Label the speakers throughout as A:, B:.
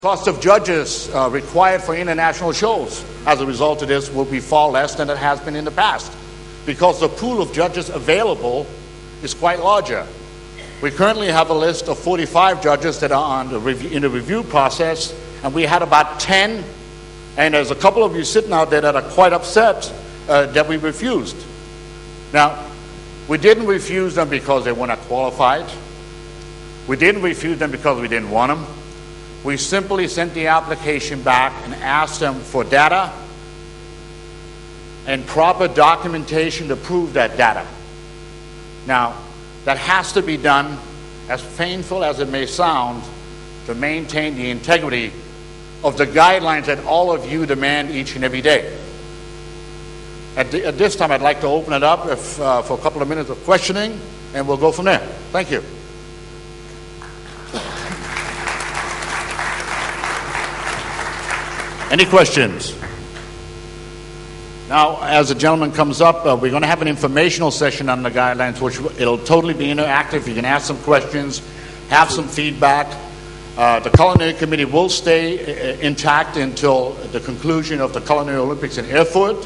A: Cost of judges required for international shows as a result of this will be far less than it has been in the past, because the pool of judges available is quite larger. We currently have a list of 45 judges that are in the review process, and we had about 10, and there's a couple of you sitting out there that are quite upset that we refused. Now, we didn't refuse them because they were not qualified. We didn't refuse them because we didn't want them. We simply sent the application back and asked them for data and proper documentation to prove that data. Now, that has to be done, as painful as it may sound, to maintain the integrity of the guidelines that all of you demand each and every day. At this time, I'd like to open it up for a couple of minutes of questioning, and we'll go from there. Thank you. Any questions? Now, as the gentleman comes up, we're going to have an informational session on the guidelines, which it'll totally be interactive. You can ask some questions, have some feedback. The Culinary Committee will stay intact until the conclusion of the Culinary Olympics in Erfurt.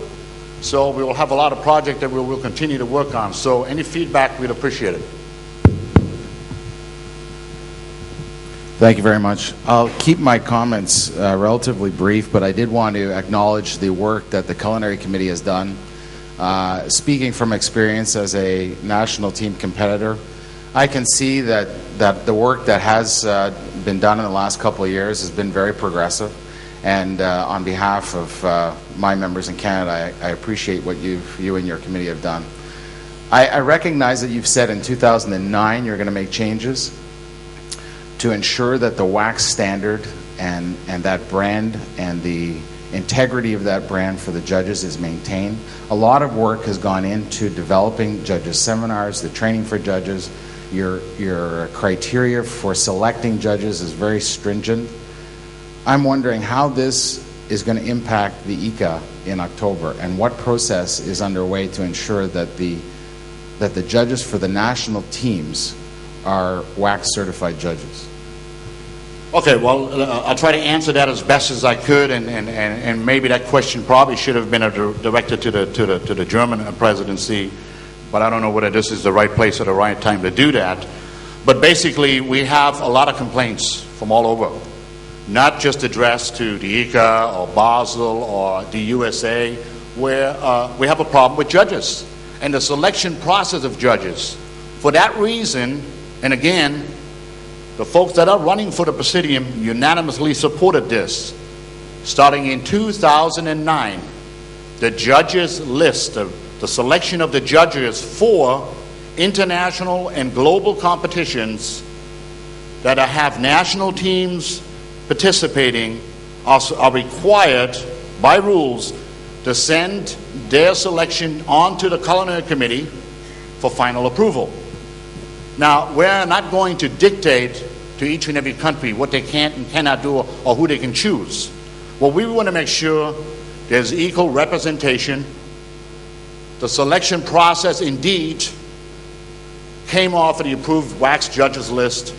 A: So we will have a lot of projects that we will continue to work on. So any feedback, we'd appreciate it.
B: Thank you very much. I'll keep my comments relatively brief, but I did want to acknowledge the work that the Culinary Committee has done. Speaking from experience as a national team competitor, I can see that the work that has been done in the last couple of years has been very progressive. And on behalf of my members in Canada, I appreciate what you and your committee have done. I recognize that you've said in 2009 you're going to make changes to ensure that the WACS standard and that brand and the integrity of that brand for the judges is maintained. A lot of work has gone into developing judges' seminars, the training for judges. Your criteria for selecting judges is very stringent. I'm wondering how this is going to impact the ICA in October, and what process is underway to ensure that the judges for the national teams are WACS certified judges.
A: Okay, well, I'll try to answer that as best as I could, and maybe that question probably should have been directed to the German presidency, but I don't know whether this is the right place or the right time to do that. But basically, we have a lot of complaints from all over, not just addressed to the ICA or Basel or the USA, where we have a problem with judges and the selection process of judges. For that reason, and again, the folks that are running for the Presidium unanimously supported this. Starting in 2009, the judges list, the selection of the judges for international and global competitions that have national teams participating are required by rules to send their selection on to the Culinary Committee for final approval. Now, we're not going to dictate to each and every country what they can and cannot do or who they can choose. Well, we want to make sure there's equal representation. The selection process indeed came off of the approved WACS judges list.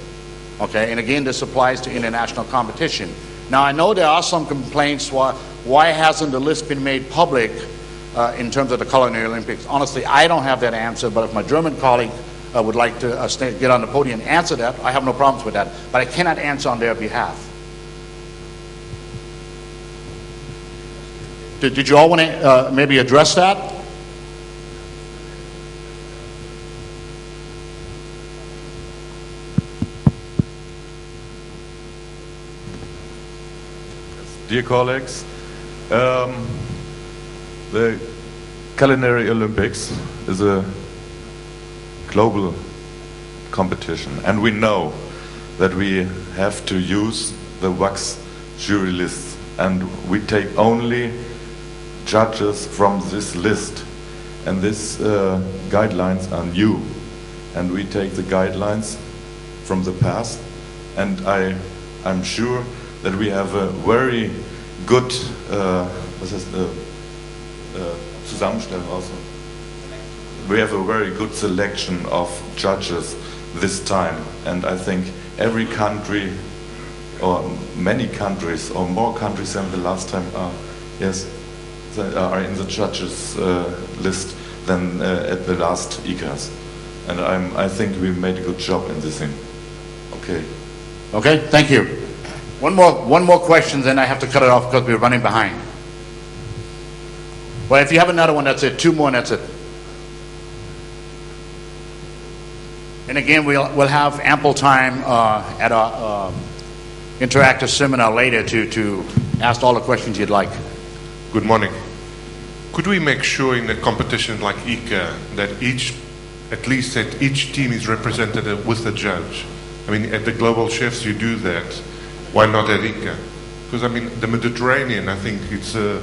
A: Okay, and again, this applies to international competition. Now, I know there are some complaints why hasn't the list been made public in terms of the Culinary Olympics. Honestly, I don't have that answer, but if my German colleague would like to get on the podium and answer that, I have no problems with that, but I cannot answer on their behalf. Did you all want to maybe address that?
C: Dear colleagues, the Culinary Olympics is a global competition, and we know that we have to use the WACS jury list, and we take only judges from this list, and these guidelines are new, and we take the guidelines from the past, and I'm sure that we have a very good Zusammenstellung also. We have a very good selection of judges this time, and I think every country or many countries, or more countries than the last time are, yes, that are in the judges list than at the last ICAS. And I think we made a good job in this thing. Okay.
A: Okay, thank you. One more question, then I have to cut it off because we're running behind. Well, if you have another one, that's it. Two more, and that's it. And again, we'll have ample time at our interactive seminar later to ask all the questions you'd like.
D: Good morning. Could we make sure in a competition like ICA that at least each team is represented with a judge? I mean, at the Global Chefs you do that. Why not at ICA? Because I mean, the Mediterranean, I think it's a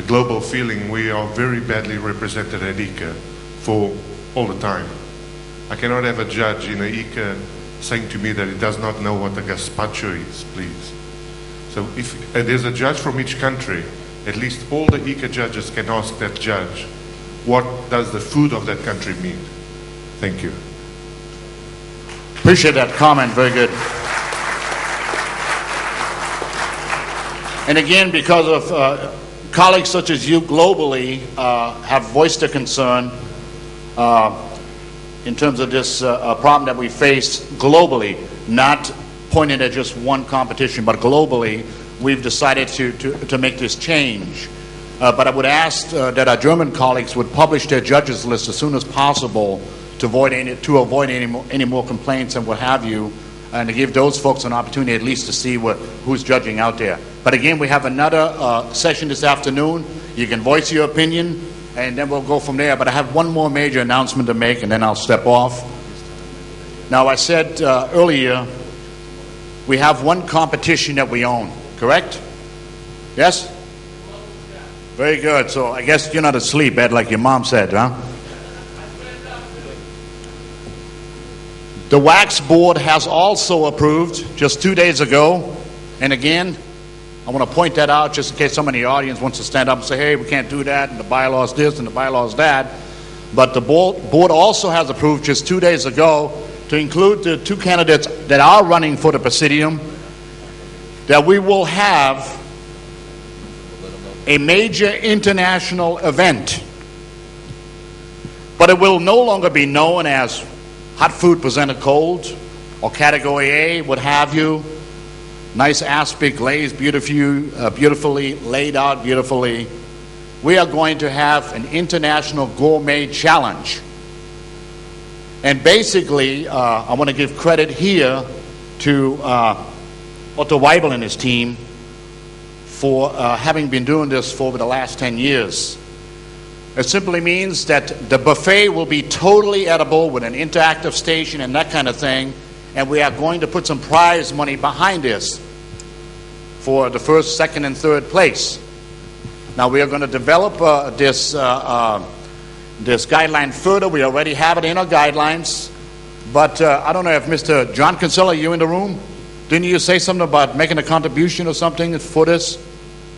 D: global feeling. We are very badly represented at ICA for all the time. I cannot have a judge in a ICA saying to me that he does not know what a gazpacho is, please. So if there's a judge from each country, at least all the ICA judges can ask that judge, what does the food of that country mean? Thank you.
A: Appreciate that comment, very good. And again, because of colleagues such as you globally have voiced a concern in terms of this problem that we face globally, not pointed at just one competition, but globally, we've decided to make this change. But I would ask that our German colleagues would publish their judges list as soon as possible to avoid any more complaints and what have you, and to give those folks an opportunity at least to see who's judging out there. But again, we have another session this afternoon. You can voice your opinion, and then we'll go from there. But I have one more major announcement to make, and then I'll step off. Now, I said earlier, we have one competition that we own, correct? Yes? Very good. So I guess you're not asleep, Ed, like your mom said, huh? The WACS board has also approved just 2 days ago, and again, I want to point that out just in case somebody in the audience wants to stand up and say, hey, we can't do that, and the bylaws this and the bylaws that. But the board also has approved just 2 days ago to include the two candidates that are running for the Presidium, that we will have a major international event. But it will no longer be known as hot food presented cold, or category A, what have you. Nice aspic glazed, beautifully laid out, beautifully. We are going to have an international gourmet challenge. And basically, I want to give credit here to Otto Weibel and his team for having been doing this for over the last 10 years. It simply means that the buffet will be totally edible with an interactive station and that kind of thing, and we are going to put some prize money behind this for the first, second, and third place. Now, we are going to develop this guideline further. We already have it in our guidelines, but I don't know if Mr. John Kinsella, you in the room? Didn't you say something about making a contribution or something for this?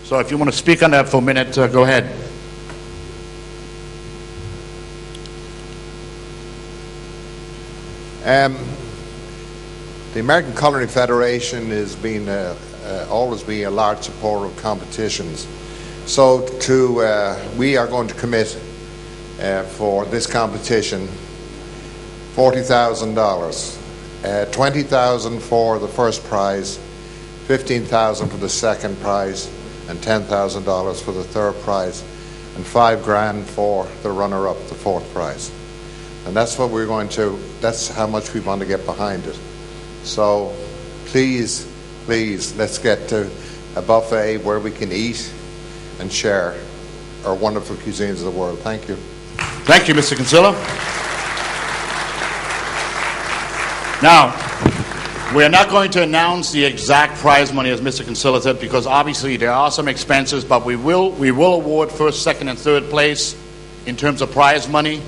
A: So if you want to speak on that for a minute, go ahead.
E: The American Culinary Federation has been always been a large supporter of competitions. So we are going to commit for this competition $40,000, $20,000 for the first prize, $15,000 for the second prize, and $10,000 for the third prize, and $5,000 for the runner-up, the fourth prize. And that's what we're going to, that's how much we want to get behind it. So please, let's get to a buffet where we can eat and share our wonderful cuisines of the world. Thank you.
A: Thank you, Mr. Kinsella. Now, we are not going to announce the exact prize money, as Mr. Kinsella said, because obviously there are some expenses, but we will award first, second, and third place in terms of prize money.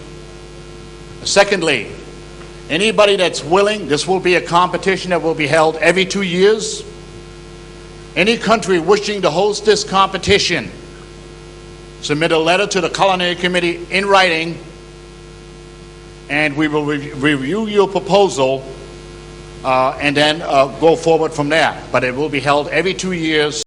A: Secondly, anybody that's willing, this will be a competition that will be held every 2 years. Any country wishing to host this competition, submit a letter to the Culinary Committee in writing, and we will review your proposal and then go forward from there. But it will be held every 2 years.